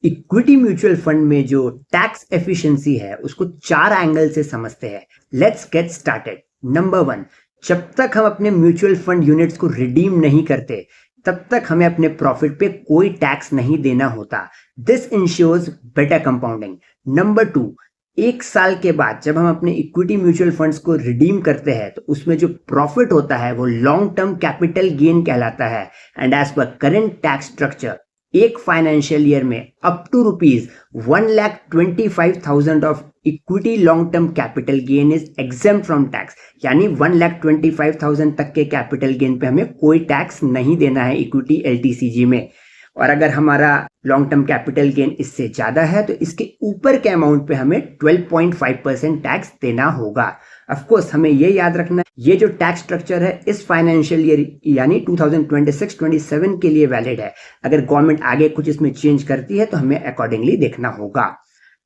Equity mutual fund में जो tax efficiency है उसको 4 एंगल से समझते हैं। Let's get started. नंबर 1, जब तक हम अपने म्यूचुअल फंड यूनिट्स को रिडीम नहीं करते तब तक हमें अपने प्रॉफिट पे कोई टैक्स नहीं देना होता। This ensures better compounding. Number 2, 1 साल के बाद जब हम अपने इक्विटी म्यूचुअल फंड्स को रिडीम करते हैं तो उसमें जो प्रॉफिट होता है वो लॉन्ग टर्म कैपिटल गेन कहलाता है। And as per current tax structure एक फाइनेंशियल ईयर में up to ₹1,25,000 of equity long term capital gain is exempt from tax. यानी 1,25,000 तक के कैपिटल गेन पे हमें कोई टैक्स नहीं देना है इक्विटी एलटीसीजी में। और अगर हमारा लॉन्ग टर्म कैपिटल गेन इससे ज्यादा है तो इसके ऊपर के अमाउंट पे हमें 12.5% टैक्स देना होगा। ऑफ कोर्स हमें ये याद रखना है ये जो टैक्स स्ट्रक्चर है इस फाइनेंशियल ईयर यानी 2026-27 के लिए वैलिड है। अगर गवर्नमेंट आगे कुछ इसमें चेंज करती है तो हमें अकॉर्डिंगली देखना होगा।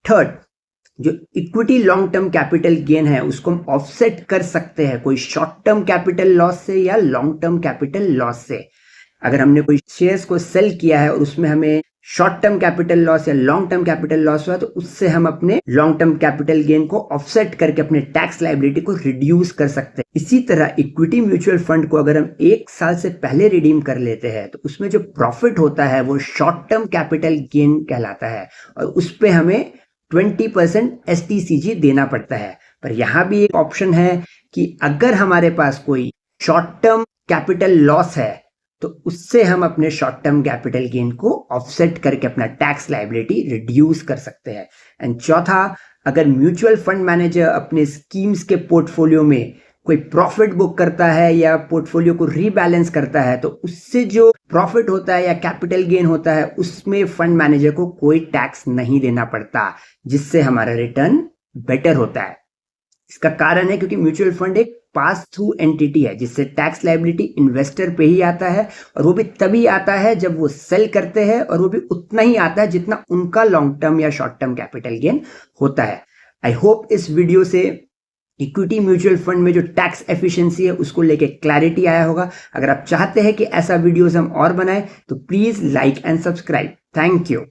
थर्ड, जो equity long term capital gain है उसको हम ऑफसेट कर सकते हैं कोई शॉर्ट टर्म कैपिटल लॉस से या लॉन्ग टर्म कैपिटल लॉस से। अगर हमने कोई शेयर्स को सेल किया है और उसमें हमें शॉर्ट टर्म कैपिटल लॉस या लॉन्ग टर्म कैपिटल लॉस हुआ तो उससे हम अपने लॉन्ग टर्म कैपिटल गेन को ऑफसेट करके अपने टैक्स लायबिलिटी को रिड्यूस कर सकते हैं। इसी तरह इक्विटी म्यूचुअल फंड को अगर हम 1 साल से पहले रिडीम कर लेते हैं तो उसमें जो प्रॉफिट होता है वो शॉर्ट टर्म कैपिटल गेन कहलाता है और उस पर हमें 20% एसटीसीजी देना पड़ता है। पर यहाँ भी एक ऑप्शन है कि अगर हमारे पास कोई शॉर्ट टर्म कैपिटल लॉस है तो उससे हम अपने शॉर्ट टर्म कैपिटल गेन को ऑफसेट करके अपना टैक्स लायबिलिटी रिड्यूस कर सकते हैं। एंड चौथा, अगर म्यूचुअल फंड मैनेजर अपने स्कीम्स के पोर्टफोलियो में कोई प्रॉफिट बुक करता है या पोर्टफोलियो को रीबैलेंस करता है तो उससे जो प्रॉफिट होता है या कैपिटल गेन होता है उसमें फंड मैनेजर को कोई टैक्स नहीं देना पड़ता, जिससे हमारा रिटर्न बेटर होता है। इसका कारण है क्योंकि म्यूचुअल फंड एक पास थ्रू एंटिटी है जिससे टैक्स लायबिलिटी इन्वेस्टर पे ही आता है और वो भी तभी आता है जब वो सेल करते हैं और वो भी उतना ही आता है जितना उनका लॉन्ग टर्म या शॉर्ट टर्म कैपिटल गेन होता है। आई होप इस वीडियो से इक्विटी म्यूचुअल फंड में जो टैक्स एफिशिएंसी है उसको लेके क्लैरिटी आया होगा। अगर आप चाहते हैं कि ऐसा वीडियोस हम और बनाएं तो please like and subscribe. Thank you.